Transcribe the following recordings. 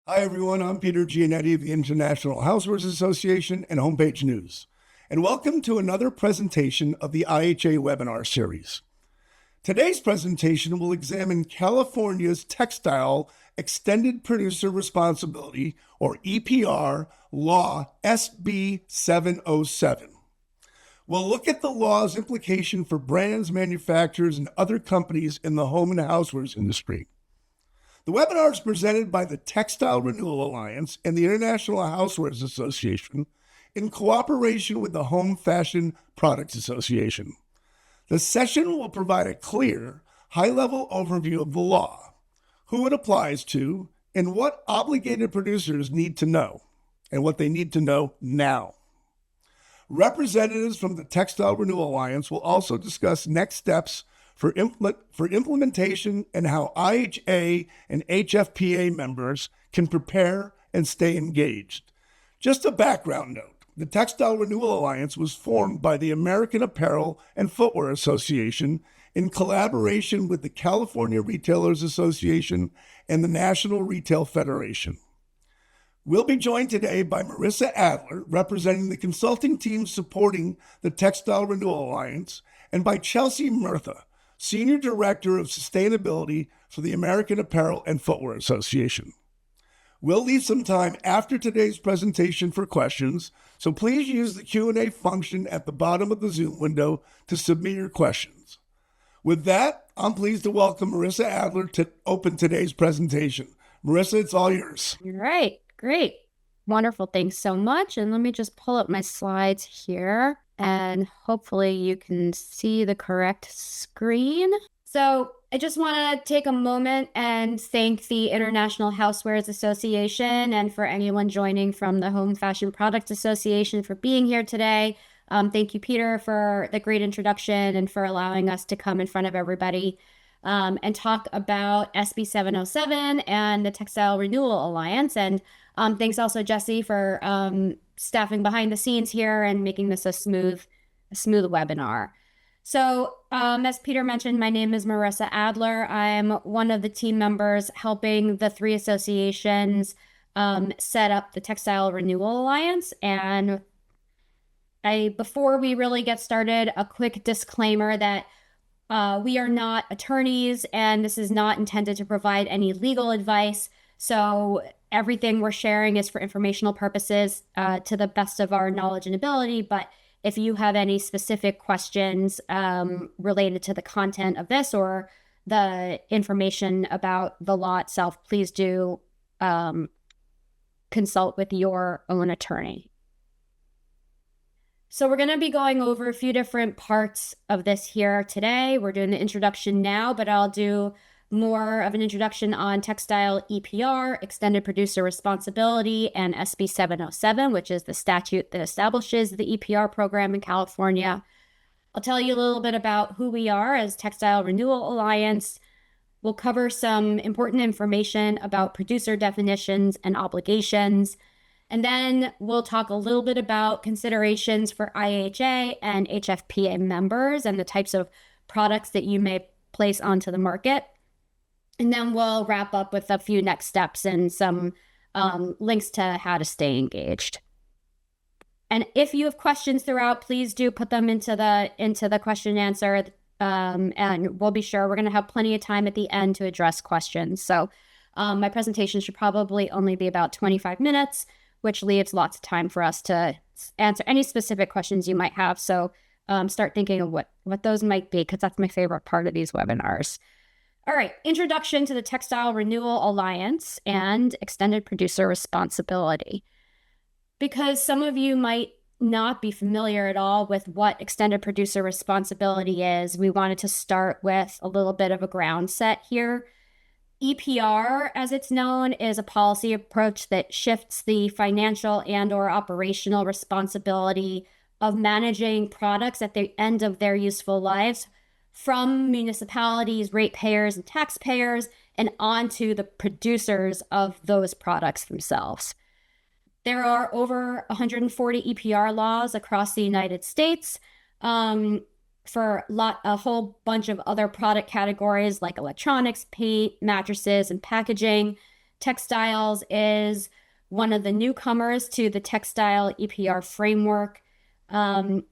Hi, everyone. I'm Peter Giannetti of the International Housewares Association and Homepage News, and welcome to another presentation of the IHA webinar series. Today's presentation will examine California's Textile Extended Producer Responsibility, or EPR, Law SB 707. We'll look at the law's implication for brands, manufacturers, and other companies in the home and housewares industry. The webinar is presented by the Textile Renewal Alliance and the International Housewares Association in cooperation with the Home Fashion Products Association. The session will provide a clear, high-level overview of the law, who it applies to, and what obligated producers need to know, and what they need to know now. Representatives from the Textile Renewal Alliance will also discuss next steps for implementation and how IHA and HFPA members can prepare and stay engaged. Just a background note, the Textile Renewal Alliance was formed by the American Apparel and Footwear Association in collaboration with the California Retailers Association and the National Retail Federation. We'll be joined today by Marissa Adler, representing the consulting team supporting the Textile Renewal Alliance, and by Chelsea Murtha, Senior Director of Sustainability for the American Apparel and Footwear Association. We'll leave some time after today's presentation for questions, so please use the Q&A function at the bottom of the Zoom window to submit your questions. With that, I'm pleased to welcome Marissa Adler to open today's presentation. Marissa, it's all yours. All right, great. Wonderful, thanks so much. And let me just pull up my slides here, and hopefully you can see the correct screen. So I just want to take a moment and thank the International Housewares Association and for anyone joining from the Home Fashion Products Association for being here today. Thank you, Peter, for the great introduction and for allowing us to come in front of everybody and talk about SB 707 and the Textile Renewal Alliance. And thanks also, Jesse, for staffing behind the scenes here and making this a smooth webinar. So as Peter mentioned, my name is Marissa Adler. I'm one of the team members helping the three associations set up the Textile Renewal Alliance. And before we really get started, a quick disclaimer that we are not attorneys, and this is not intended to provide any legal advice. So everything we're sharing is for informational purposes to the best of our knowledge and ability. But if you have any specific questions related to the content of this or the information about the law itself, please do consult with your own attorney. So we're going to be going over a few different parts of this here today. We're doing the introduction now, but I'll do more of an introduction on textile EPR, extended producer responsibility, and SB 707, which is the statute that establishes the EPR program in California. I'll tell you a little bit about who we are as Textile Renewal Alliance. We'll cover some important information about producer definitions and obligations. And then we'll talk a little bit about considerations for IHA and HFPA members and the types of products that you may place onto the market. And then we'll wrap up with a few next steps and some links to how to stay engaged. And if you have questions throughout, please do put them into the question and answer. And we'll be sure we're going to have plenty of time at the end to address questions. So my presentation should probably only be about 25 minutes, which leaves lots of time for us to answer any specific questions you might have. So start thinking of what those might be, because that's my favorite part of these webinars. All right, introduction to the Textile Renewal Alliance and extended producer responsibility. Because some of you might not be familiar at all with what extended producer responsibility is, we wanted to start with a little bit of a ground set here. EPR, as it's known, is a policy approach that shifts the financial and/or operational responsibility of managing products at the end of their useful lives from municipalities, ratepayers, and taxpayers, and onto the producers of those products themselves. There are over 140 EPR laws across the United States for a whole bunch of other product categories like electronics, paint, mattresses, and packaging. Textiles is one of the newcomers to the textile EPR framework. And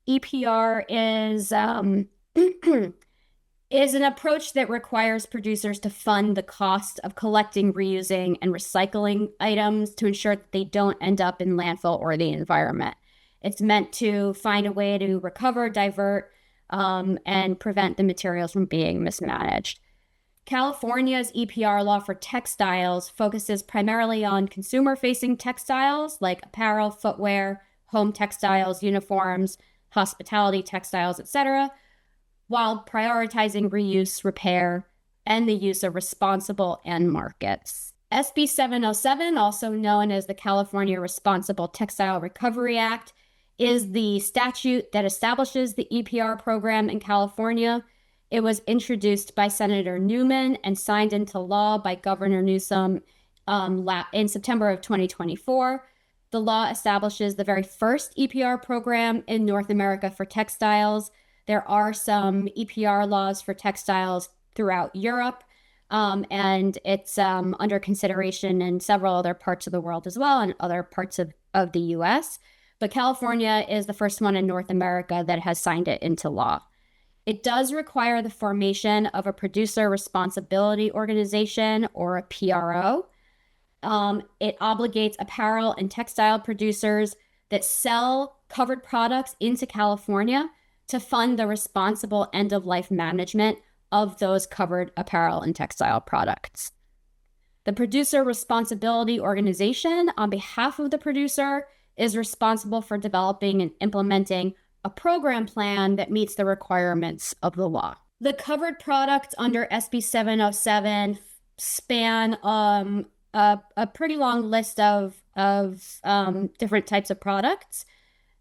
EPR is is an approach that requires producers to fund the cost of collecting, reusing, and recycling items to ensure that they don't end up in landfill or the environment. It's meant to find a way to recover, divert, and prevent the materials from being mismanaged. California's EPR law for textiles focuses primarily on consumer-facing textiles like apparel, footwear, home textiles, uniforms, hospitality textiles, etc., while prioritizing reuse, repair, and the use of responsible end markets. SB 707, also known as the California Responsible Textile Recovery Act, is the statute that establishes the EPR program in California. It was introduced by Senator Newman and signed into law by Governor Newsom in September of 2024. The law establishes the very first EPR program in North America for textiles. There are some EPR laws for textiles throughout Europe, and it's under consideration in several other parts of the world as well, and other parts of the US. But California is the first one in North America that has signed it into law. It does require the formation of a producer responsibility organization, or a PRO. It obligates apparel and textile producers that sell covered products into California to fund the responsible end-of-life management of those covered apparel and textile products. The producer responsibility organization, on behalf of the producer, is responsible for developing and implementing a program plan that meets the requirements of the law. The covered products under SB 707 span a pretty long list of different types of products.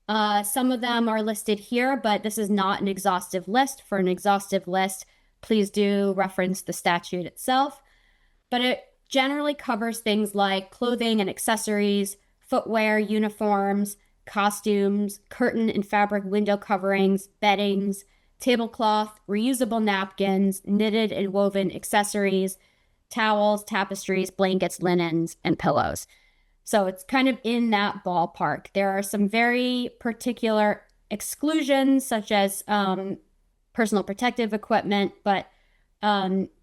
Some of them are listed here, but this is not an exhaustive list. For an exhaustive list, please do reference the statute itself. But it generally covers things like clothing and accessories, footwear, uniforms, costumes, curtain and fabric window coverings, beddings, tablecloth, reusable napkins, knitted and woven accessories, towels, tapestries, blankets, linens, and pillows. So it's kind of in that ballpark. There are some very particular exclusions, such as personal protective equipment. But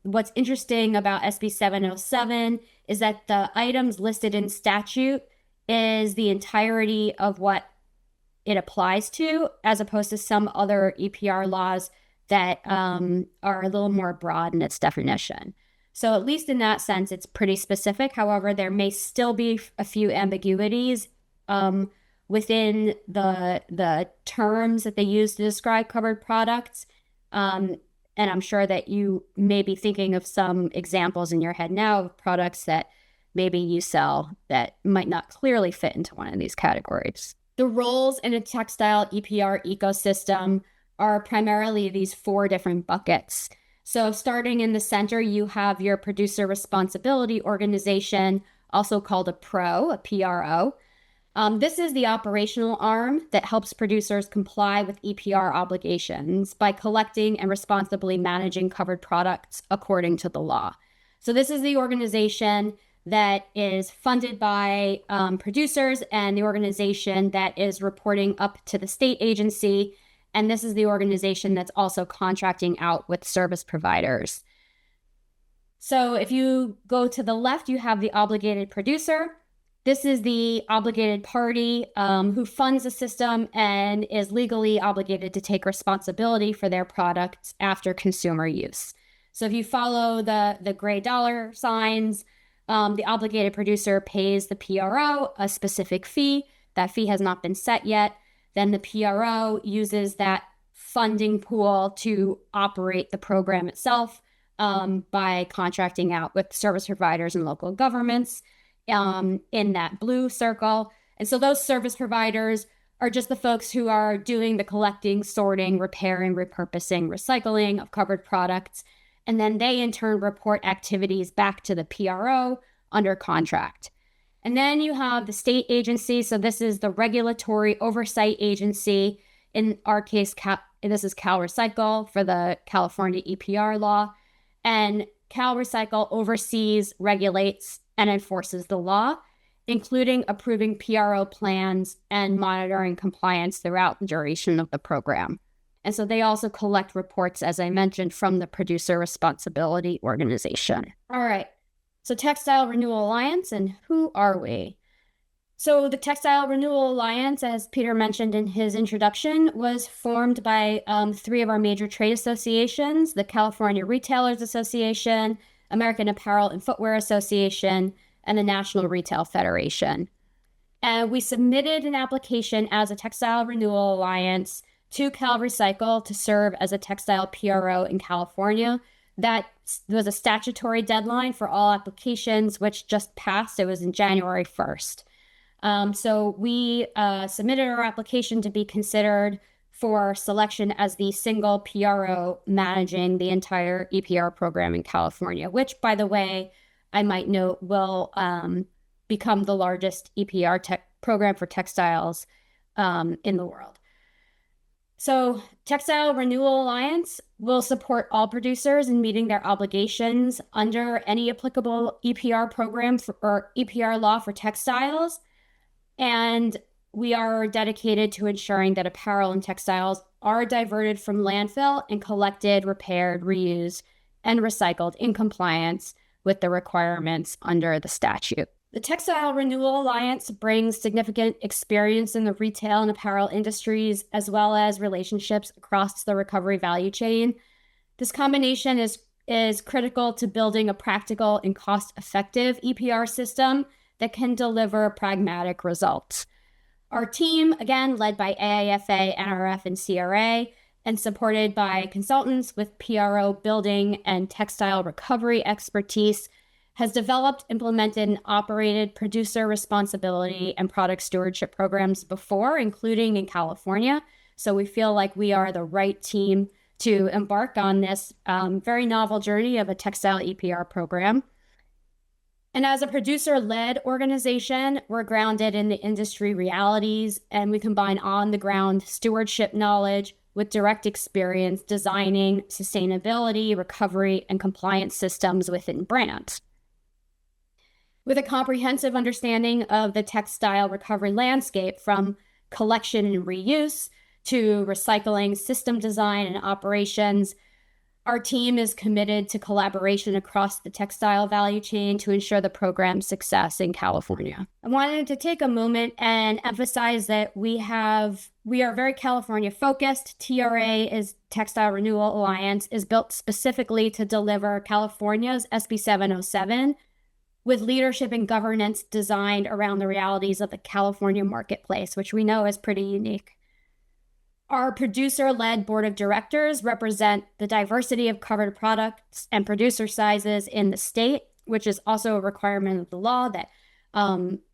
what's interesting about SB 707 is that the items listed in statute is the entirety of what it applies to, as opposed to some other EPR laws that are a little more broad in its definition. So at least in that sense, it's pretty specific. However, there may still be a few ambiguities within the terms that they use to describe covered products. And I'm sure that you may be thinking of some examples in your head now of products that maybe you sell that might not clearly fit into one of these categories. The roles in a textile EPR ecosystem are primarily these 4 different buckets. So starting in the center, you have your producer responsibility organization, also called a PRO. This is the operational arm that helps producers comply with EPR obligations by collecting and responsibly managing covered products according to the law. So this is the organization that is funded by producers, and the organization that is reporting up to the state agency. And this is the organization that's also contracting out with service providers. So if you go to the left, you have the obligated producer. This is the obligated party who funds the system and is legally obligated to take responsibility for their products after consumer use. So if you follow the gray dollar signs, the obligated producer pays the PRO a specific fee. That fee has not been set yet. Then the PRO uses that funding pool to operate the program itself by contracting out with service providers and local governments in that blue circle. And so those service providers are just the folks who are doing the collecting, sorting, repairing, repurposing, recycling of covered products. And then they in turn report activities back to the PRO under contract. And then you have the state agency. So this is the regulatory oversight agency. In our case, this is Cal Recycle for the California EPR law. And Cal Recycle oversees, regulates, and enforces the law, including approving PRO plans and monitoring compliance throughout the duration of the program. And so they also collect reports, as I mentioned, from the Producer Responsibility Organization. All right. So Textile Renewal Alliance, and who are we? So the Textile Renewal Alliance, as Peter mentioned in his introduction, was formed by 3 of our major trade associations, the California Retailers Association, American Apparel and Footwear Association, and the National Retail Federation. And we submitted an application as a Textile Renewal Alliance to Cal Recycle to serve as a textile PRO in California. That was a statutory deadline for all applications, which just passed. It was in January 1st. So we submitted our application to be considered for selection as the single PRO managing the entire EPR program in California, which, by the way, I might note will become the largest EPR program for textiles in the world. So Textile Renewal Alliance will support all producers in meeting their obligations under any applicable EPR program or EPR law for textiles. And we are dedicated to ensuring that apparel and textiles are diverted from landfill and collected, repaired, reused, and recycled in compliance with the requirements under the statute. The Textile Renewal Alliance brings significant experience in the retail and apparel industries, as well as relationships across the recovery value chain. This combination is critical to building a practical and cost-effective EPR system that can deliver pragmatic results. Our team, again, led by AIFA, NRF, and CRA, and supported by consultants with PRO building and textile recovery expertise, has developed, implemented, and operated producer responsibility and product stewardship programs before, including in California. So we feel like we are the right team to embark on this very novel journey of a textile EPR program. And as a producer-led organization, we're grounded in the industry realities, and we combine on-the-ground stewardship knowledge with direct experience designing sustainability, recovery, and compliance systems within brands. With a comprehensive understanding of the textile recovery landscape, from collection and reuse to recycling, system design, and operations, our team is committed to collaboration across the textile value chain to ensure the program's success in California. I wanted to take a moment and emphasize that we are very California focused. TRA is Textile Renewal Alliance is built specifically to deliver California's SB 707 with leadership and governance designed around the realities of the California marketplace, which we know is pretty unique. Our producer-led board of directors represent the diversity of covered products and producer sizes in the state, which is also a requirement of the law that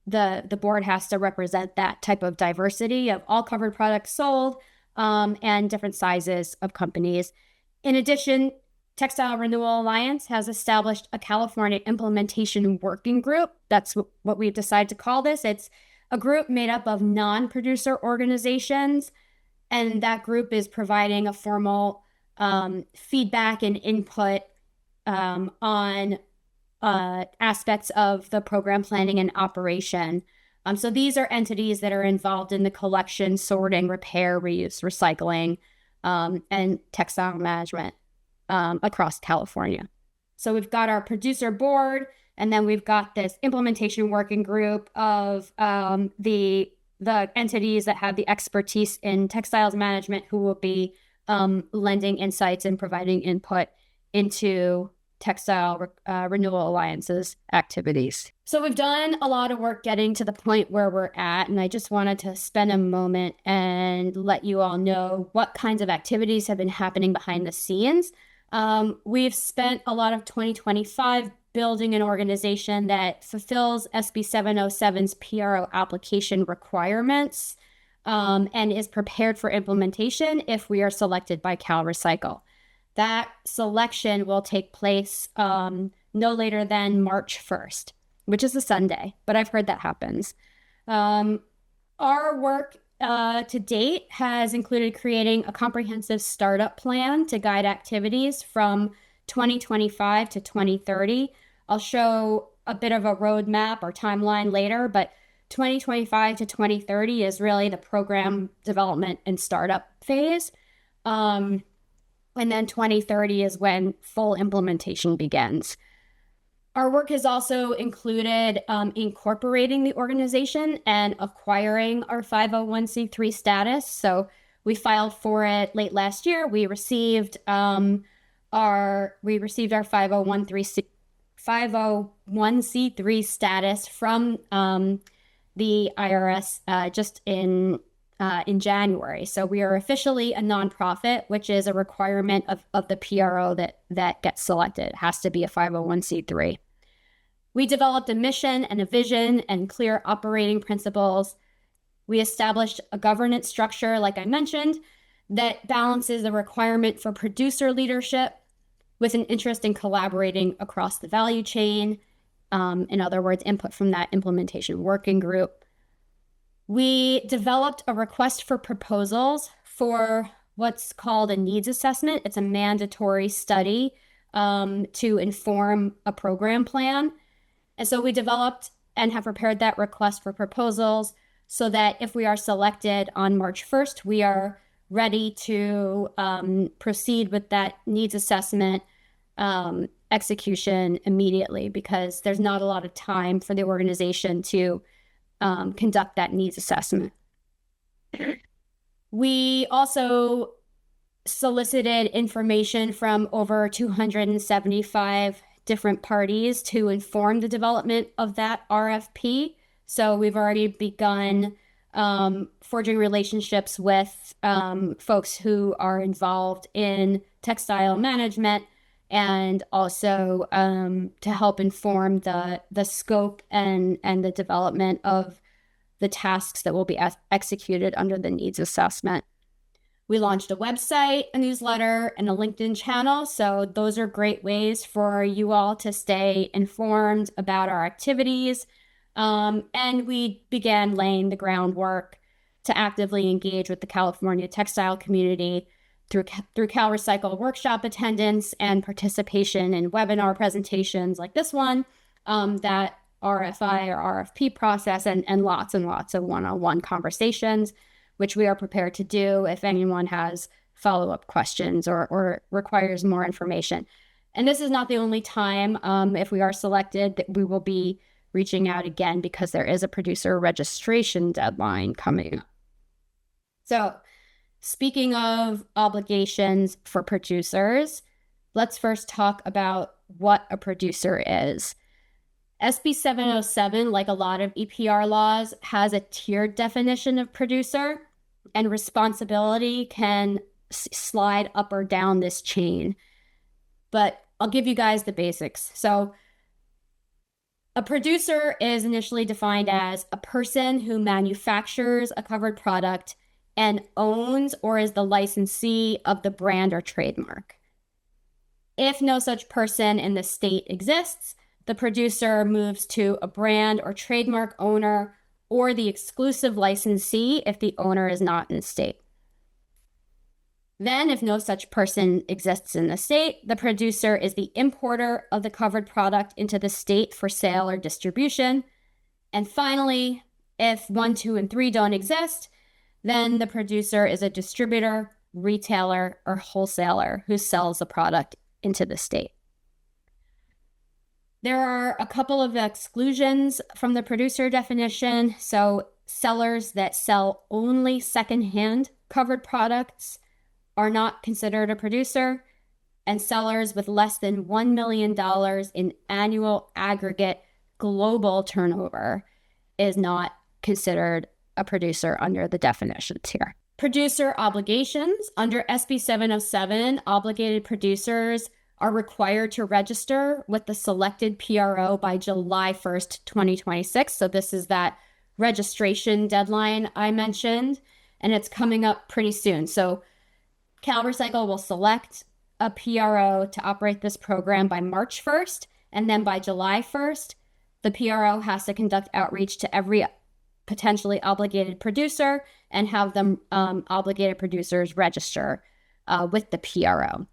the board has to represent that type of diversity of all covered products sold and different sizes of companies. In addition, Textile Renewal Alliance has established a California implementation working group. That's what we've decided to call this. It's a group made up of non-producer organizations, and that group is providing a formal feedback and input on aspects of the program planning and operation. So these are entities that are involved in the collection, sorting, repair, reuse, recycling, and textile management across California. So we've got our producer board, and then we've got this implementation working group of the entities that have the expertise in textiles management who will be lending insights and providing input into Textile Renewal Alliance's activities. So we've done a lot of work getting to the point where we're at, and I just wanted to spend a moment and let you all know what kinds of activities have been happening behind the scenes. We've spent a lot of 2025 building an organization that fulfills SB 707's PRO application requirements and is prepared for implementation if we are selected by Cal Recycle. That selection will take place no later than March 1st, which is a Sunday, but I've heard that happens. Our work to date has included creating a comprehensive startup plan to guide activities from 2025 to 2030. I'll show a bit of a roadmap or timeline later, but 2025 to 2030 is really the program development and startup phase. And then 2030 is when full implementation begins. Our work has also included incorporating the organization and acquiring our 501c3 status. So we filed for it late last year. We received our 501c3 status from the IRS just in January. So we are officially a nonprofit, which is a requirement of the PRO that gets selected. It has to be a 501c3. We developed a mission and a vision and clear operating principles. We established a governance structure, like I mentioned, that balances the requirement for producer leadership with an interest in collaborating across the value chain. In other words, input from that implementation working group. We developed a request for proposals for what's called a needs assessment. It's a mandatory study to inform a program plan. And so we developed and have prepared that request for proposals so that if we are selected on March 1st, we are ready to proceed with that needs assessment execution immediately, because there's not a lot of time for the organization to conduct that needs assessment. We also solicited information from over 275 different parties to inform the development of that RFP. So we've already begun forging relationships with folks who are involved in textile management, and also to help inform the scope and the development of the tasks that will be executed under the needs assessment. We launched a website, a newsletter, and a LinkedIn channel. So those are great ways for you all to stay informed about our activities. And we began laying the groundwork to actively engage with the California textile community through CalRecycle workshop attendance and participation in webinar presentations like this one, that RFI or RFP process, and lots of one-on-one conversations, which we are prepared to do if anyone has follow-up questions or requires more information. And this is not the only time, if we are selected, that we will be reaching out again, because there is a producer registration deadline coming up. So speaking of obligations for producers, let's first talk about what a producer is. SB 707, like a lot of EPR laws, has a tiered definition of producer, and responsibility can slide up or down this chain. But I'll give you guys the basics. So a producer is initially defined as a person who manufactures a covered product and owns or is the licensee of the brand or trademark. If no such person in the state exists, the producer moves to a brand or trademark owner or the exclusive licensee if the owner is not in the state. Then, if no such person exists in the state, the producer is the importer of the covered product into the state for sale or distribution. And finally, if 1, 2, and 3 don't exist, then the producer is a distributor, retailer, or wholesaler who sells the product into the state. There are a couple of exclusions from the producer definition. So sellers that sell only secondhand covered products are not considered a producer, and sellers with less than $1 million in annual aggregate global turnover is not considered a producer under the definitions here. Producer obligations. Under SB 707, obligated producers are required to register with the selected PRO by July 1st, 2026. So this is that registration deadline I mentioned, and it's coming up pretty soon. So CalRecycle will select a PRO to operate this program by March 1st, and then by July 1st, the PRO has to conduct outreach to every potentially obligated producer and have them obligated producers register with the PRO.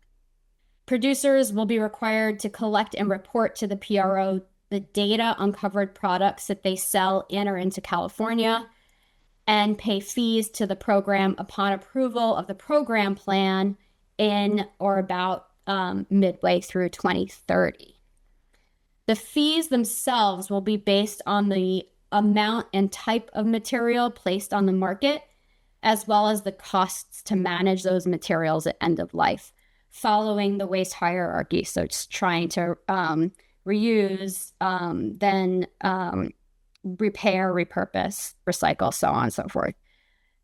Producers will be required to collect and report to the PRO the data on covered products that they sell in or into California and pay fees to the program upon approval of the program plan in or about midway through 2030. The fees themselves will be based on the amount and type of material placed on the market, as well as the costs to manage those materials at end of life, following the waste hierarchy. So it's trying to reuse, then repair, repurpose, recycle, so on and so forth.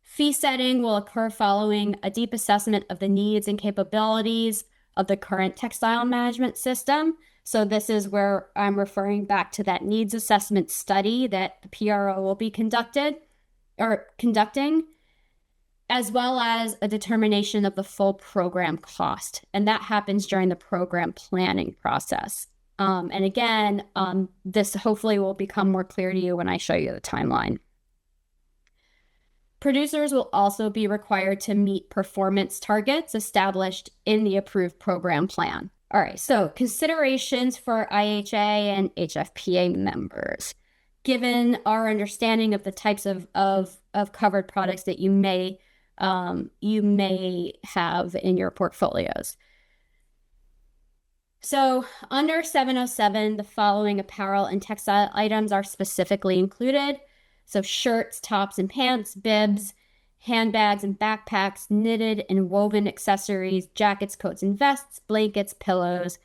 Fee setting will occur following a deep assessment of the needs and capabilities of the current textile management system. So this is where I'm referring back to that needs assessment study that the PRO will be conducting, as well as a determination of the full program cost. And that happens during the program planning process. And again, this hopefully will become more clear to you when I show you the timeline. Producers will also be required to meet performance targets established in the approved program plan. All right, so considerations for IHA and HFPA members. Given our understanding of the types of covered products that you may have in your portfolios. So under 707, the following apparel and textile items are specifically included. So shirts, tops and pants, bibs, handbags and backpacks, knitted and woven accessories, jackets, coats and vests, blankets, pillows,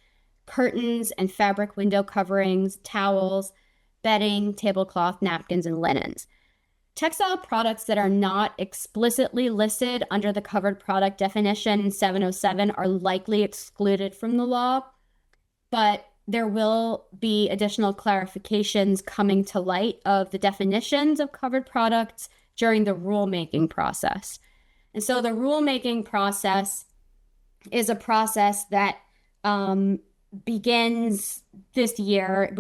curtains and fabric window coverings, towels, bedding, tablecloth, napkins, and linens. Textile products that are not explicitly listed under the covered product definition in 707 are likely excluded from the law, but there will be additional clarifications coming to light of the definitions of covered products during the rulemaking process. And so the rulemaking process is a process that begins this year.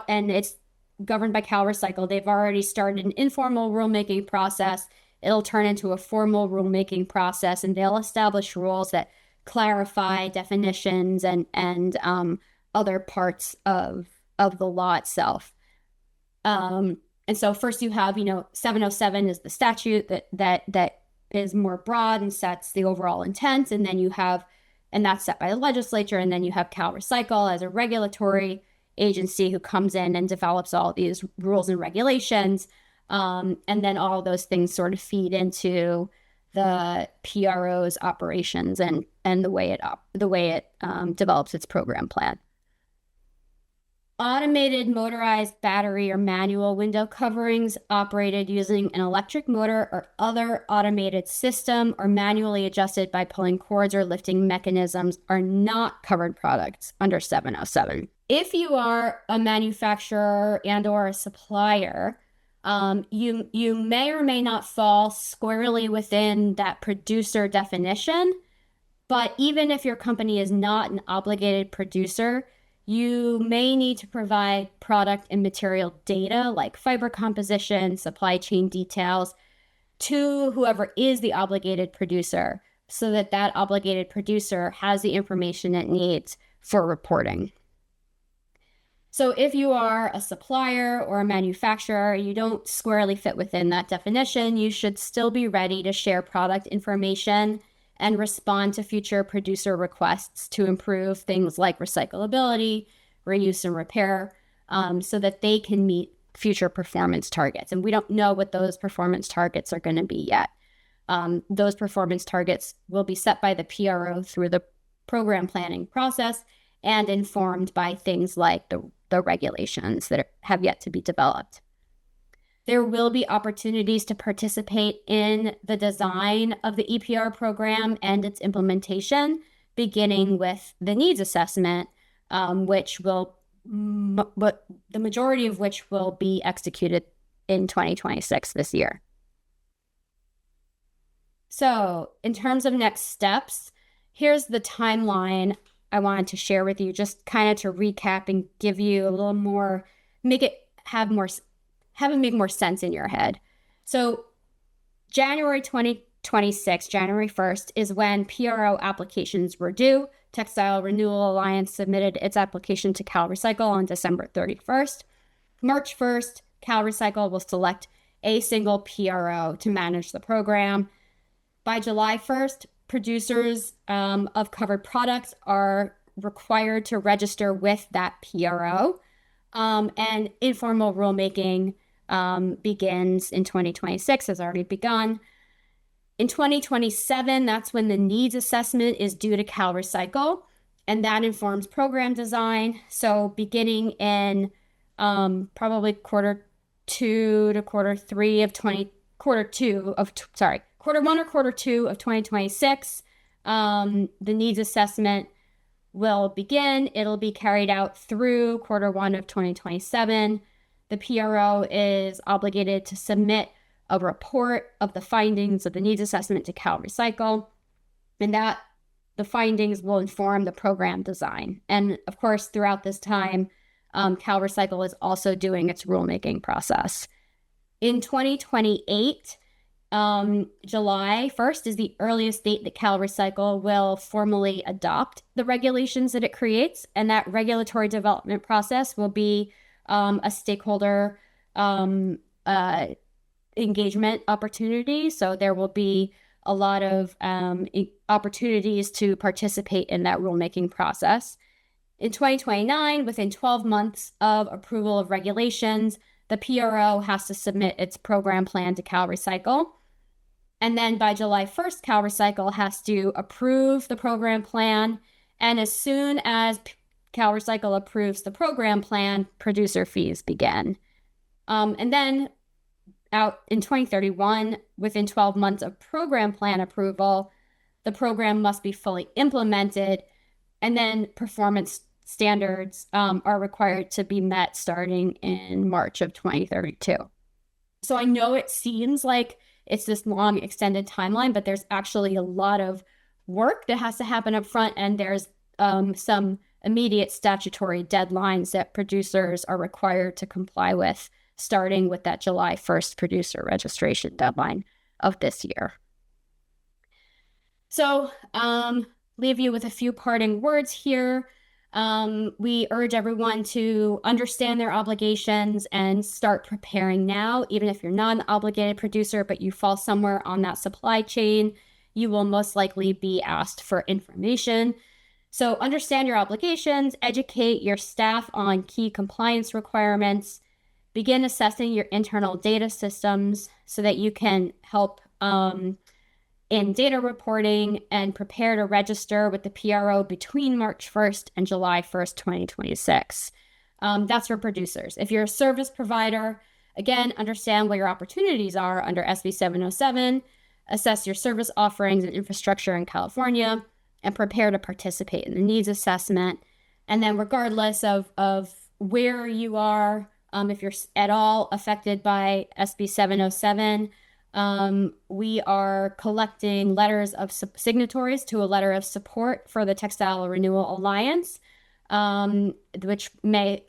And it's governed by CalRecycle. They've already started an informal rulemaking process. It'll turn into a formal rulemaking process, and they'll establish rules that clarify definitions and other parts of the law itself. And so first you have, 707 is the statute that is more broad and sets the overall intent. And then and that's set by the legislature. And then you have CalRecycle as a regulatory agency who comes in and develops all these rules and regulations. And then all those things sort of feed into the PRO's operations and the way it develops its program plan. Automated motorized battery or manual window coverings operated using an electric motor or other automated system or manually adjusted by pulling cords or lifting mechanisms are not covered products under 707. If you are a manufacturer and or a supplier, you may or may not fall squarely within that producer definition. But even if your company is not an obligated producer, you may need to provide product and material data like fiber composition, supply chain details to whoever is the obligated producer so that obligated producer has the information it needs for reporting. So if you are a supplier or a manufacturer, you don't squarely fit within that definition, you should still be ready to share product information and respond to future producer requests to improve things like recyclability, reuse, and repair so that they can meet future performance targets. And we don't know what those performance targets are going to be yet. Those performance targets will be set by the PRO through the program planning process and informed by things like the regulations that have yet to be developed. There will be opportunities to participate in the design of the EPR program and its implementation, beginning with the needs assessment, but the majority of which will be executed in 2026 this year. So in terms of next steps, here's the timeline I wanted to share with you, just kind of to recap and give you a little more, make it make more sense in your head. So January 2026, January 1st, is when PRO applications were due Textile Renewal Alliance submitted its application to CalRecycle on December 31st. March 1st, CalRecycle will select a single PRO to manage the program. By July 1st, producers of covered products are required to register with that PRO, and informal rulemaking begins in 2026, has already begun. In 2027, that's when the needs assessment is due to CalRecycle, and that informs program design. So beginning in probably quarter one or quarter two of 2026, the needs assessment will begin. It'll be carried out through quarter one of 2027. The PRO is obligated to submit a report of the findings of the needs assessment to CalRecycle, and that the findings will inform the program design. And of course, throughout this time, CalRecycle is also doing its rulemaking process. In 2028, July 1st is the earliest date that CalRecycle will formally adopt the regulations that it creates, and that regulatory development process will be a stakeholder engagement opportunity. So there will be a lot of opportunities to participate in that rulemaking process. In 2029, within 12 months of approval of regulations, the PRO has to submit its program plan to CalRecycle. And then by July 1st, CalRecycle has to approve the program plan. And as soon as CalRecycle approves the program plan, producer fees begin. And then out in 2031, within 12 months of program plan approval, the program must be fully implemented, and then performance standards are required to be met starting in March of 2032. So I know it seems like it's this long extended timeline, but there's actually a lot of work that has to happen up front, and there's some immediate statutory deadlines that producers are required to comply with, starting with that July 1st producer registration deadline of this year. So leave you with a few parting words here. We urge everyone to understand their obligations and start preparing now. Even if you're not an obligated producer, but you fall somewhere on that supply chain, you will most likely be asked for information. So understand your obligations, educate your staff on key compliance requirements, begin assessing your internal data systems so that you can help in data reporting, and prepare to register with the PRO between March 1st and July 1st, 2026. That's for producers. If you're a service provider, again, understand what your opportunities are under SB 707, assess your service offerings and infrastructure in California, and prepare to participate in the needs assessment. And then regardless of where you are, if you're at all affected by SB 707, we are collecting letters of signatories to a letter of support for the Textile Renewal Alliance, which may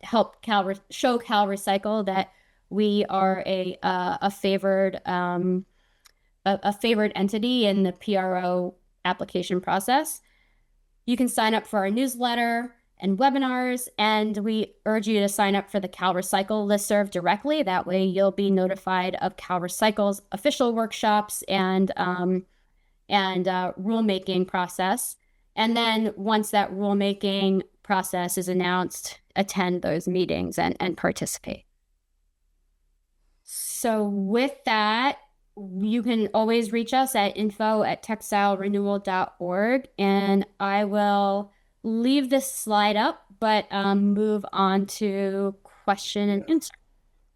help show CalRecycle that we are a favored entity in the PRO application process. You can sign up for our newsletter and webinars, and we urge you to sign up for the CalRecycle listserv directly. That way you'll be notified of CalRecycle's official workshops and rulemaking process. And then once that rulemaking process is announced, attend those meetings and participate. So with that, you can always reach us at info@textilerenewal.org, and I will leave this slide up, but move on to question and answer.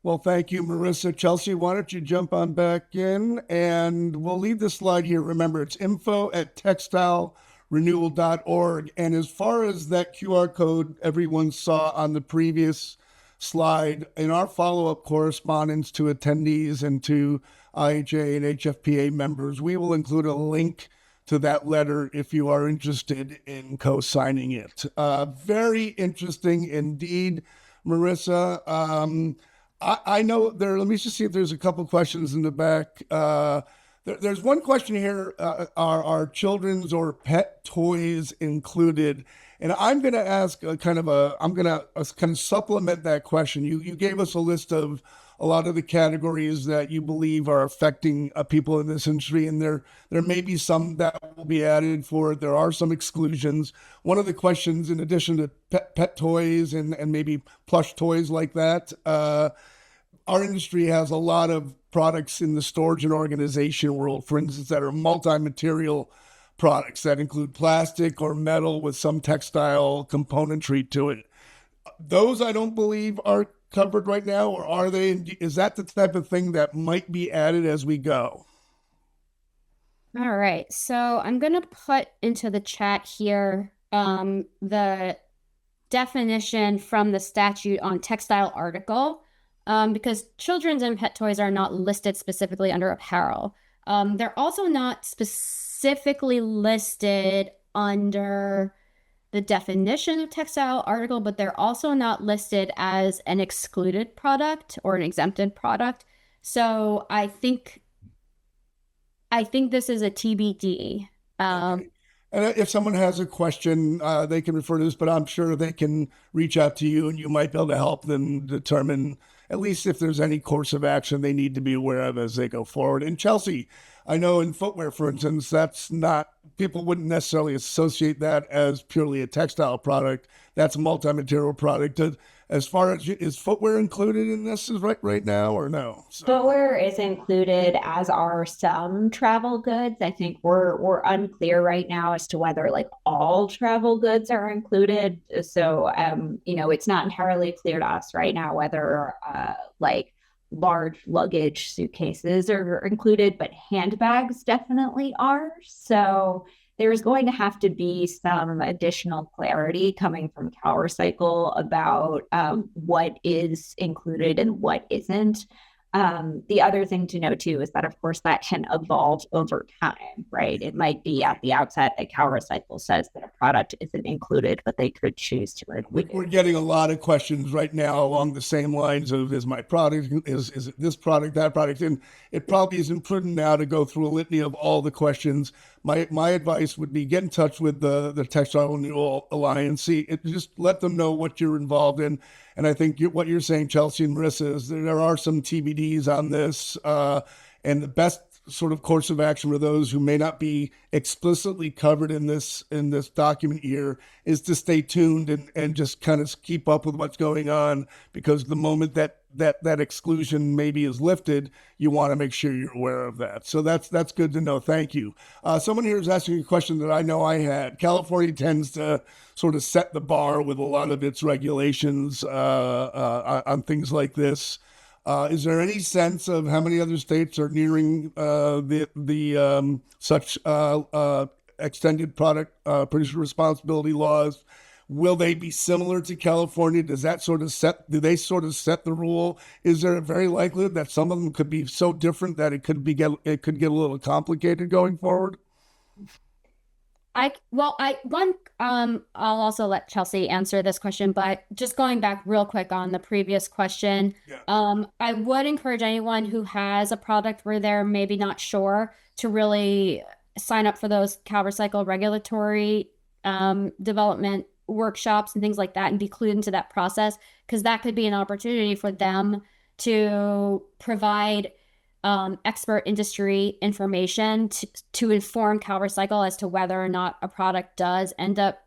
Well, thank you, Marissa. Chelsea, why don't you jump on back in, and we'll leave the slide here. Remember, it's info@textilerenewal.org. And as far as that QR code everyone saw on the previous slide, in our follow-up correspondence to attendees and to IHA and HFPA members, we will include a link to that letter if you are interested in co-signing it. Very interesting indeed, Marissa. I know there, let me just see if there's a couple questions in the back. There's one question here: are children's or pet toys included? And I'm going to ask I'm going to kind of supplement that question. You gave us a list of a lot of the categories that you believe are affecting people in this industry, and there may be some that will be added for it. There are some exclusions. One of the questions, in addition to pet toys and maybe plush toys like that, our industry has a lot of products in the storage and organization world, for instance, that are multi-material products that include plastic or metal with some textile componentry to it. Those I don't believe are covered right now, or are they? Is that the type of thing that might be added as we go? All right. So I'm going to put into the chat here the definition from the statute on textile article, because children's and pet toys are not listed specifically under apparel. They're also not specifically listed under the definition of textile article, but they're also not listed as an excluded product or an exempted product. So I think this is a TBD. Okay. And if someone has a question, they can refer to this, but I'm sure they can reach out to you and you might be able to help them determine at least if there's any course of action they need to be aware of as they go forward. And Chelsea, I know in footwear, for instance, that's not, people wouldn't necessarily associate that as purely a textile product. That's a multi-material product. As far as, is footwear included in this right now or no? So. Footwear is included, as are some travel goods. I think we're unclear right now as to whether like all travel goods are included. So it's not entirely clear to us right now whether like large luggage suitcases are included, but handbags definitely are. So there's going to have to be some additional clarity coming from CalRecycle about what is included and what isn't. The other thing to know too is that, of course, that can evolve over time, right? It might be at the outset that CalRecycle says that a product isn't included, but they could choose to include it. We're getting a lot of questions right now along the same lines of, is my product, is it this product, that product? And it probably isn't prudent now to go through a litany of all the questions. My advice would be get in touch with the Textile Renewal Alliance. Just let them know what you're involved in. And I think what you're saying, Chelsea and Marissa, is there are some TBDs on this. And the best sort of course of action for those who may not be explicitly covered in this document here is to stay tuned and just kind of keep up with what's going on, because the moment that exclusion maybe is lifted, you want to make sure you're aware of that. So that's good to know. Thank you. Someone here is asking a question that I know I had. California tends to sort of set the bar with a lot of its regulations on things like this. Is there any sense of how many other states are nearing such extended product producer responsibility laws? Will they be similar to California? Do they sort of set the rule? Is there a very likelihood that some of them could be so different that it could get a little complicated going forward? I'll also let Chelsea answer this question, but just going back real quick on the previous question, yeah. I would encourage anyone who has a product where they're maybe not sure to really sign up for those CalRecycle regulatory development workshops and things like that and be clued into that process, because that could be an opportunity for them to provide expert industry information to inform CalRecycle as to whether or not a product does end up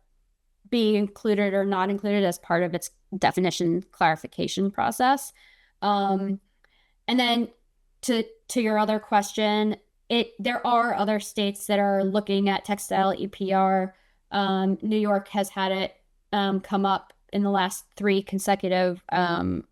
being included or not included as part of its definition clarification process. And then to your other question, there are other states that are looking at textile EPR. New York has had it come up in the last 3 consecutive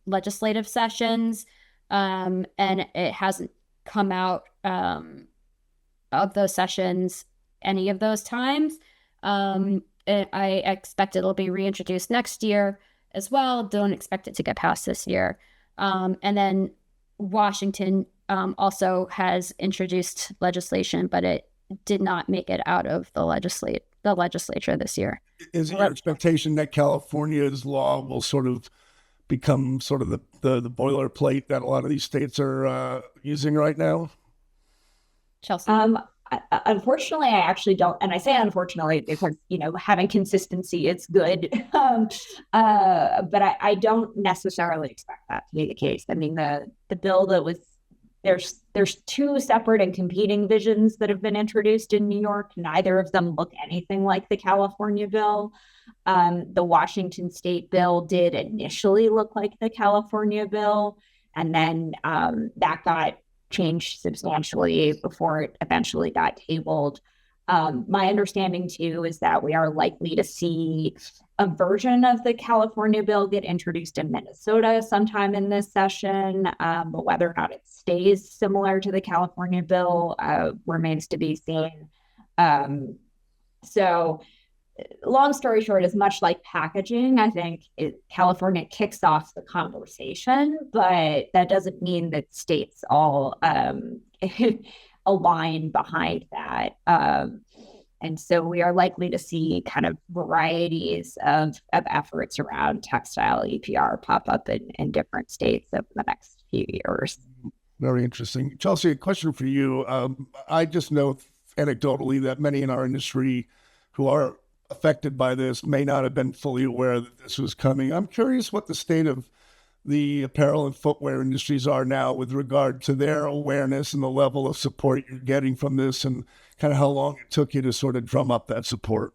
legislative sessions. And it hasn't come out of those sessions any of those times. I expect it'll be reintroduced next year as well. Don't expect it to get passed this year. And then Washington also has introduced legislation, but it did not make it out of the legislature this year. Is it your expectation that California's law will sort of become sort of the boilerplate that a lot of these states are using right now? Chelsea? Unfortunately, I actually don't, and I say unfortunately because having consistency is good. But I don't necessarily expect that to be the case. I mean, the bill that was there's two separate and competing visions that have been introduced in New York. Neither of them look anything like the California bill. The Washington State bill did initially look like the California bill, and then that got changed substantially before it eventually got tabled. My understanding too is that we are likely to see a version of the California bill get introduced in Minnesota sometime in this session, but whether or not it stays similar to the California bill remains to be seen. So long story short, is much like packaging, I think California kicks off the conversation, but that doesn't mean that states all align behind that. And so we are likely to see kind of varieties of efforts around textile EPR pop up in different states over the next few years. Very interesting. Chelsea, a question for you. I just know anecdotally that many in our industry who are affected by this may not have been fully aware that this was coming. I'm curious what the state of the apparel and footwear industries are now with regard to their awareness and the level of support you're getting from this, and kind of how long it took you to sort of drum up that support.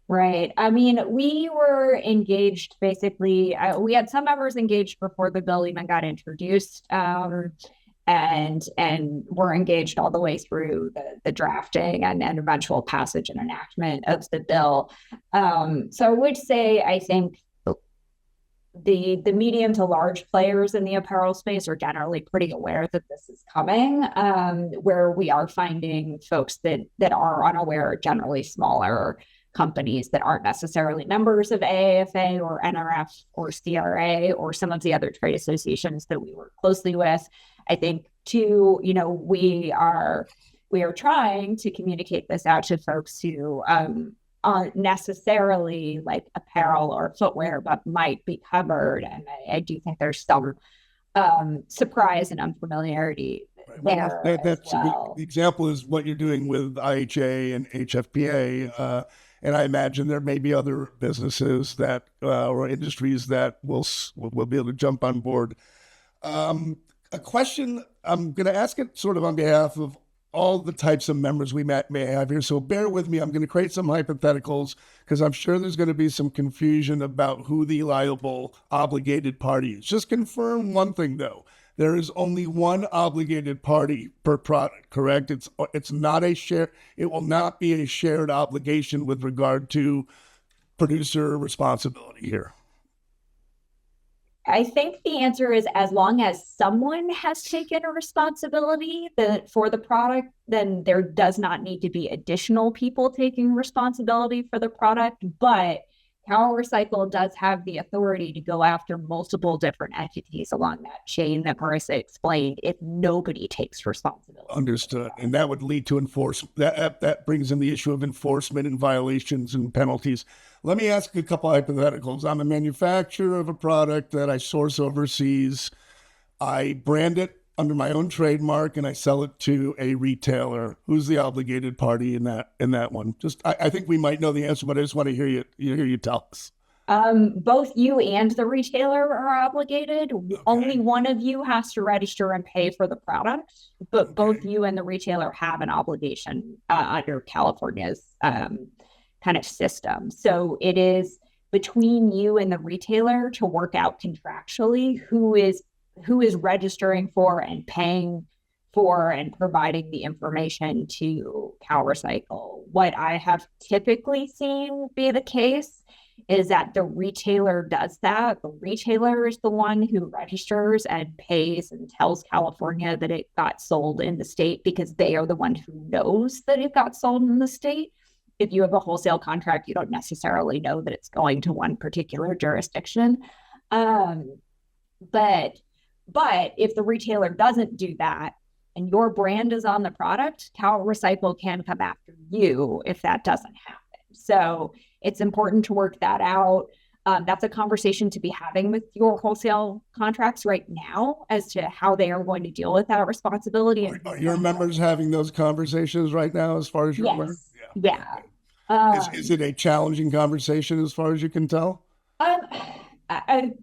Right. I mean, we were engaged basically, we had some members engaged before the bill even got introduced, and were engaged all the way through the drafting and eventual passage and enactment of the bill. So I would say, I think the medium to large players in the apparel space are generally pretty aware that this is coming. Where we are finding folks that are unaware, generally smaller companies that aren't necessarily members of AAFA or NRF or CRA or some of the other trade associations that we work closely with. I think too, we are trying to communicate this out to folks who aren't necessarily like apparel or footwear, but might be covered. And I do think there's some surprise and unfamiliarity there. That's well. The example is what you're doing with IHA and HFPA. And I imagine there may be other businesses that or industries that will be able to jump on board. A question, I'm going to ask it sort of on behalf of all the types of members we may have here. So bear with me. I'm going to create some hypotheticals because I'm sure there's going to be some confusion about who the liable obligated party is. Just confirm one thing, though. There is only one obligated party per product, correct? It's not a share. It will not be a shared obligation with regard to producer responsibility here. I think the answer is as long as someone has taken a responsibility for the product, then there does not need to be additional people taking responsibility for the product. But Cal Recycle does have the authority to go after multiple different entities along that chain that Marissa explained if nobody takes responsibility. Understood. And that would lead to enforcement. That brings in the issue of enforcement and violations and penalties. Let me ask a couple hypotheticals. I'm a manufacturer of a product that I source overseas. I brand it under my own trademark and I sell it to a retailer. Who's the obligated party in that one? I think we might know the answer, but I just want to hear you tell us. Both you and the retailer are obligated. Okay. Only one of you has to register and pay for the product, but okay. Both you and the retailer have an obligation under California's kind of system. So it is between you and the retailer to work out contractually who is registering for and paying for and providing the information to Cal Recycle. What I have typically seen be the case is that the retailer does that. The retailer is the one who registers and pays and tells California that it got sold in the state because they are the one who knows that it got sold in the state. If you have a wholesale contract, you don't necessarily know that it's going to one particular jurisdiction. But if the retailer doesn't do that and your brand is on the product, Cal Recycle can come after you if that doesn't happen. So it's important to work that out. That's a conversation to be having with your wholesale contracts right now as to how they are going to deal with that responsibility. Are your members having those conversations right now, as far as you're aware? Yes. Is it a challenging conversation as far as you can tell?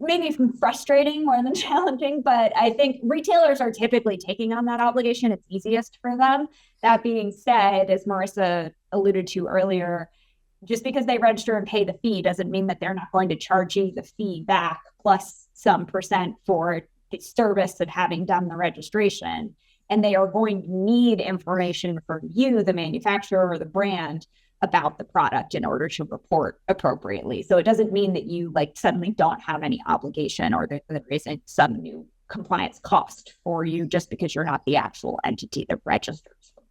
Maybe frustrating more than challenging, but I think retailers are typically taking on that obligation. It's easiest for them. That being said, as Marissa alluded to earlier, just because they register and pay the fee doesn't mean that they're not going to charge you the fee back plus some percent for the service of having done the registration. And they are going to need information from you, the manufacturer or the brand, about the product in order to report appropriately. So it doesn't mean that you like suddenly don't have any obligation or that there isn't some new compliance cost for you just because you're not the actual entity that registers for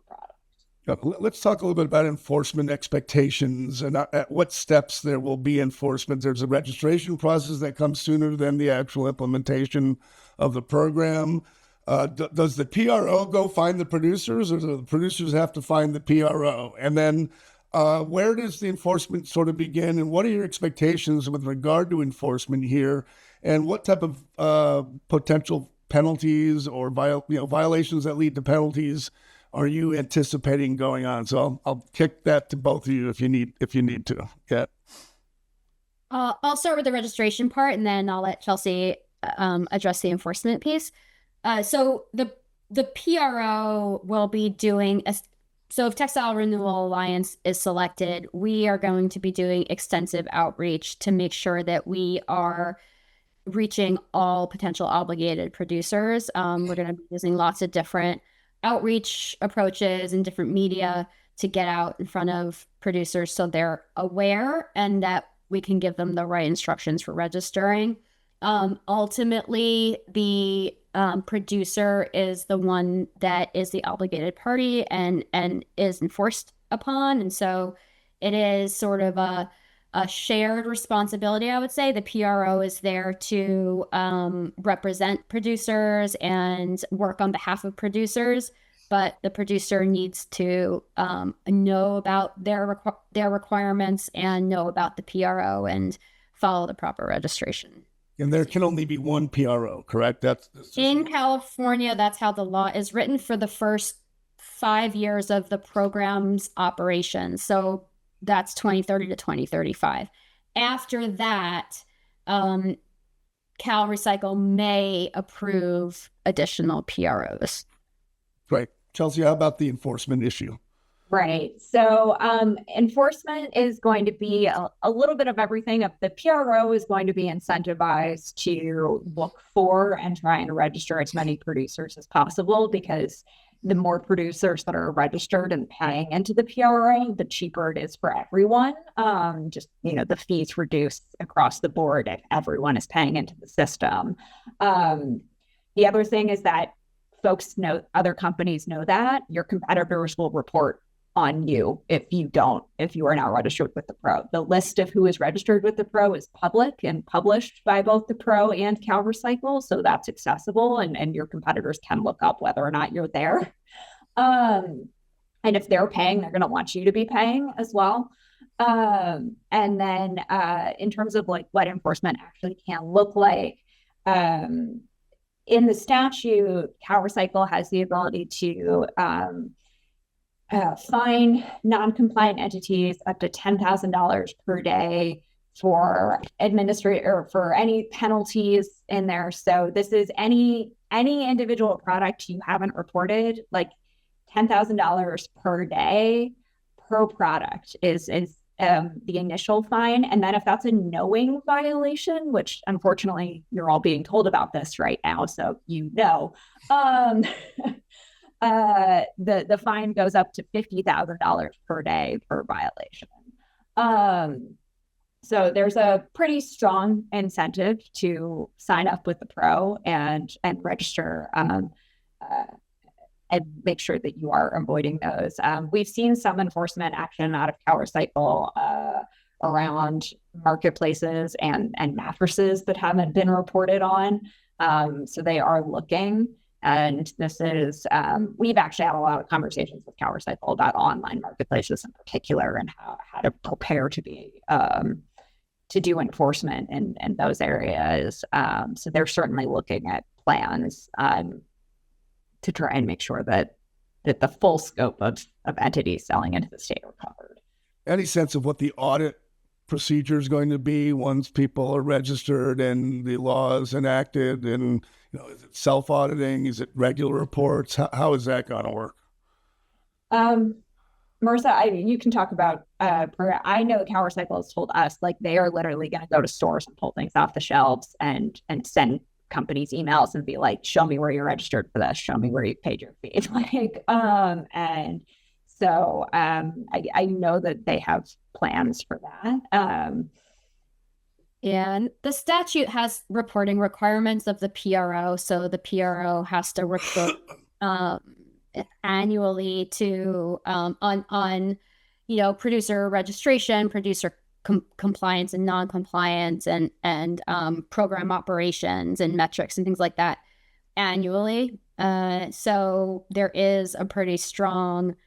the product. Let's talk a little bit about enforcement expectations and at what steps there will be enforcement. There's a registration process that comes sooner than the actual implementation of the program. Does the PRO go find the producers, or do the producers have to find the PRO? And then where does the enforcement sort of begin, and what are your expectations with regard to enforcement here, and what type of potential penalties or violations that lead to penalties are you anticipating going on? So I'll kick that to both of you if you need to. Yeah. I'll start with the registration part, and then I'll let Chelsea address the enforcement piece. So the PRO will be doing so if Textile Renewal Alliance is selected, we are going to be doing extensive outreach to make sure that we are reaching all potential obligated producers. We're going to be using lots of different outreach approaches and different media to get out in front of producers so they're aware and that we can give them the right instructions for registering. Ultimately, the producer is the one that is the obligated party and is enforced upon. And so it is sort of a shared responsibility, I would say. The PRO is there to represent producers and work on behalf of producers, but the producer needs to know about their requirements and know about the PRO and follow the proper registration. And there can only be one PRO, correct? That's in California, that's how the law is written for the first 5 years of the program's operation. So that's 2030 to 2035. After that, Cal Recycle may approve additional PROs. Great. Chelsea, how about the enforcement issue? Right. So enforcement is going to be a little bit of everything. The PRO is going to be incentivized to look for and try and register as many producers as possible, because the more producers that are registered and paying into the PRO, the cheaper it is for everyone. The fees reduce across the board if everyone is paying into the system. The other thing is that other companies know that your competitors will report on you if you are not registered with the PRO. The list of who is registered with the PRO is public and published by both the PRO and Cal Recycle, so that's accessible, and your competitors can look up whether or not you're there. And if they're paying, they're going to want you to be paying as well. And then in terms of like what enforcement actually can look like, in the statute, Cal Recycle has the ability to fine non-compliant entities up to $10,000 per day for for any penalties in there. So this is any individual product you haven't reported, like $10,000 per day per product is the initial fine. And then if that's a knowing violation, which unfortunately you're all being told about this right now, so the fine goes up to $50,000 per day per violation. So there's a pretty strong incentive to sign up with the PRO and register and make sure that you are avoiding those. We've seen some enforcement action out of Cal Recycle around marketplaces and mattresses that haven't been reported on. So they are looking. And this is, we've actually had a lot of conversations with Cal Recycle about online marketplaces in particular and how to prepare to be to do enforcement in those areas. So they're certainly looking at plans to try and make sure that the full scope of entities selling into the state are covered. Any sense of what the audit procedure is going to be once people are registered and the law is enacted? And, is it self-auditing? Is it regular reports? How is that going to work? Marissa, you can talk about I know CalRecycle has told us like they are literally going to go to stores and pull things off the shelves and send companies emails and be like, show me where you're registered for this, show me where you paid your fee. And so I know that they have plans for that. And the statute has reporting requirements of the PRO. So the PRO has to report annually to on producer registration, producer compliance and non-compliance, and program operations and metrics and things like that annually. So there is a pretty strong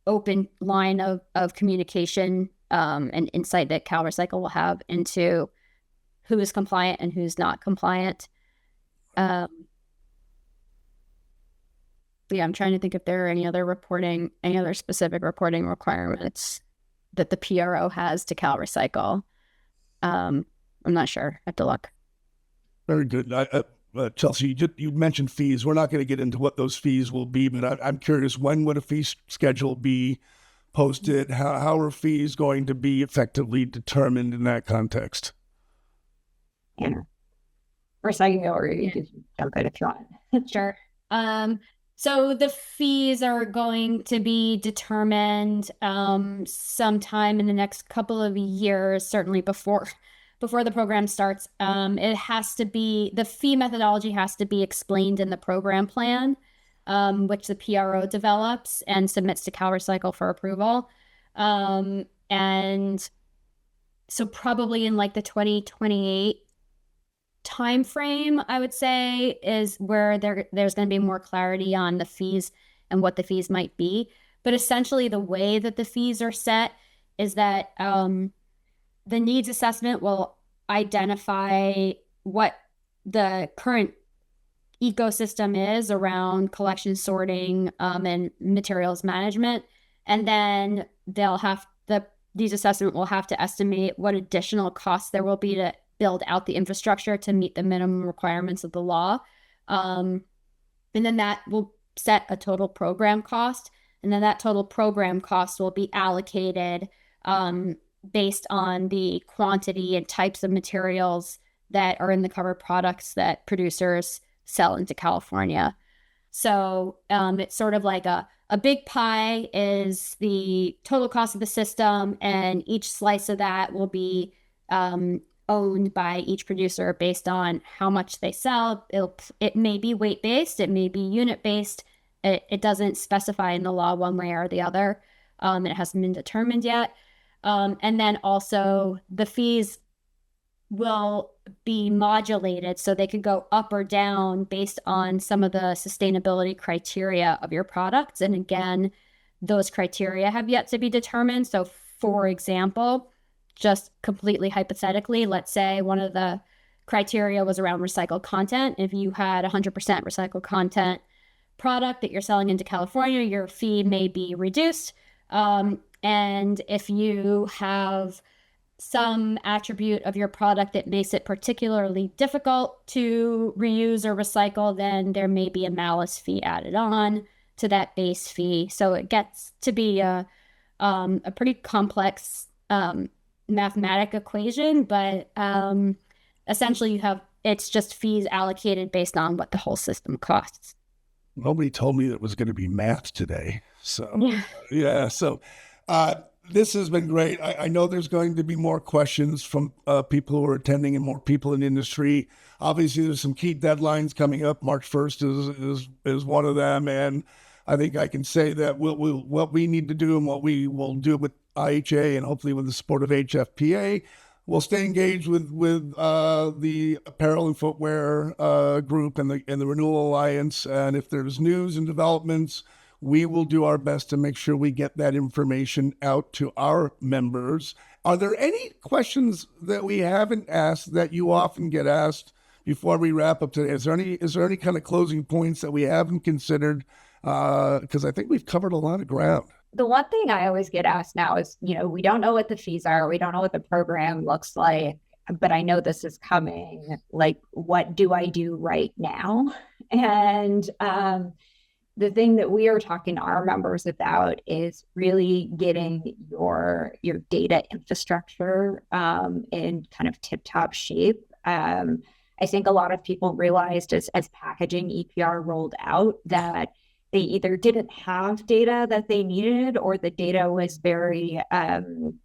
open line of communication and insight that CalRecycle will have into who is compliant and who's not compliant. I'm trying to think if there are any other specific reporting requirements that the PRO has to CalRecycle. I'm not sure. I have to look. Very good. Chelsea, you mentioned fees. We're not going to get into what those fees will be, but I'm curious, when would a fee schedule be posted? How are fees going to be effectively determined in that context? Yeah. First, I can go, or you can jump in if you want. Sure. So the fees are going to be determined sometime in the next couple of years, certainly before the program starts. It has to be, the fee methodology has to be explained in the program plan, which the PRO develops and submits to CalRecycle for approval. And so probably in like the 2028 time frame, I would say, is where there's going to be more clarity on the fees and what the fees might be. But essentially, the way that the fees are set is that the needs assessment will identify what the current ecosystem is around collection, sorting, and materials management, and then these assessment will have to estimate what additional costs there will be to build out the infrastructure to meet the minimum requirements of the law. And then that will set a total program cost. And then that total program cost will be allocated based on the quantity and types of materials that are in the covered products that producers sell into California. So it's sort of like a big pie is the total cost of the system, and each slice of that will be owned by each producer based on how much they sell. It may be weight-based, it may be unit-based. It doesn't specify in the law one way or the other. It hasn't been determined yet. And then also the fees will be modulated, so they could go up or down based on some of the sustainability criteria of your products. And again, those criteria have yet to be determined. So for example, just completely hypothetically, let's say one of the criteria was around recycled content. If you had 100% recycled content product that you're selling into California, your fee may be reduced. And if you have some attribute of your product that makes it particularly difficult to reuse or recycle, then there may be a malus fee added on to that base fee. So it gets to be a pretty complex mathematic equation, but essentially it's just fees allocated based on what the whole system costs. Nobody told me that it was going to be math today. So, yeah. So this has been great. I know there's going to be more questions from people who are attending and more people in the industry. Obviously, there's some key deadlines coming up. March 1st is one of them. And I think I can say that what we need to do and what we will do with IHA and hopefully with the support of HFPA, we'll stay engaged with the apparel and footwear group and the Renewal Alliance. And if there's news and developments, we will do our best to make sure we get that information out to our members. Are there any questions that we haven't asked that you often get asked before we wrap up today? Is there any kind of closing points that we haven't considered? Because I think we've covered a lot of ground. The one thing I always get asked now is, we don't know what the fees are. We don't know what the program looks like, but I know this is coming. Like, what do I do right now? And the thing that we are talking to our members about is really getting your data infrastructure in kind of tip-top shape. I think a lot of people realized as packaging EPR rolled out that they either didn't have data that they needed, or the data was very kind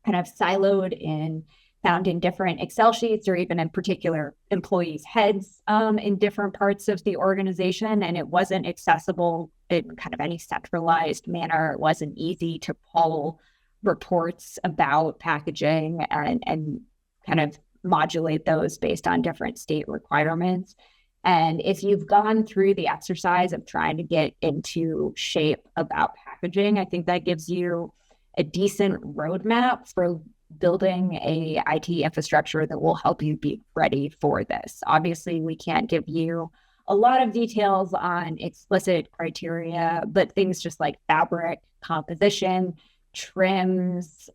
of siloed and found in different Excel sheets, or even in particular employees' heads in different parts of the organization. And it wasn't accessible in kind of any centralized manner. It wasn't easy to pull reports about packaging and kind of modulate those based on different state requirements. And if you've gone through the exercise of trying to get into shape about packaging, I think that gives you a decent roadmap for building a IT infrastructure that will help you be ready for this. Obviously, we can't give you a lot of details on explicit criteria, but things just like fabric composition, trims,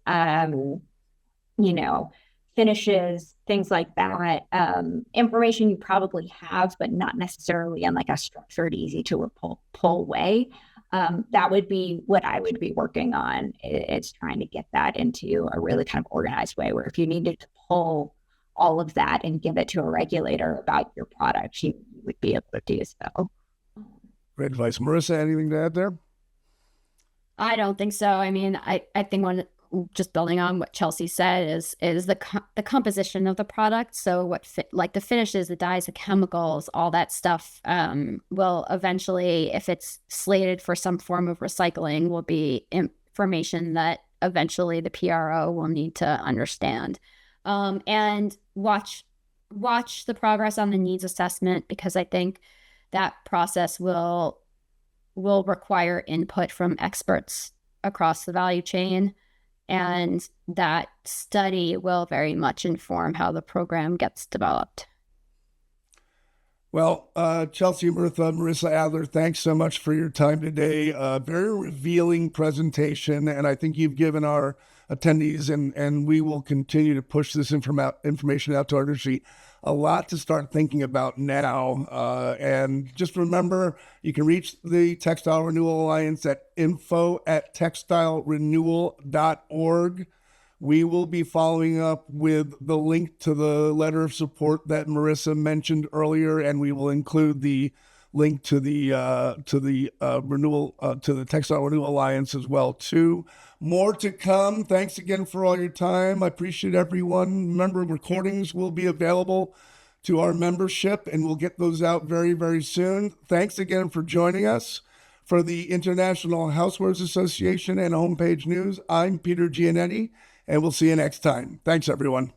finishes, things like that. Information you probably have, but not necessarily in like a structured, easy to pull way. That would be what I would be working on. It's trying to get that into a really kind of organized way where if you needed to pull all of that and give it to a regulator about your product, you would be able to do so. Great advice. Marissa, anything to add there? I don't think so. I mean, I think just building on what Chelsea said is the composition of the product. So like the finishes, the dyes, the chemicals, all that stuff will eventually, if it's slated for some form of recycling, will be information that eventually the PRO will need to understand. And watch the progress on the needs assessment, because I think that process will require input from experts across the value chain. And that study will very much inform how the program gets developed. Well, Chelsea, Marissa Adler, thanks so much for your time today. Very revealing presentation, and I think you've given our attendees, and we will continue to push this information out to our industry, a lot to start thinking about now. And just remember, you can reach the Textile Renewal Alliance at info@textilerenewal.org. We will be following up with the link to the letter of support that Marissa mentioned earlier, and we will include the link to the Textile Renewal Alliance as well too. More to come. Thanks again for all your time. I appreciate everyone. Remember, recordings will be available to our membership, and we'll get those out very, very soon. Thanks again for joining us. For the International Housewares Association and Homepage News, I'm Peter Gianetti, and we'll see you next time. Thanks, everyone.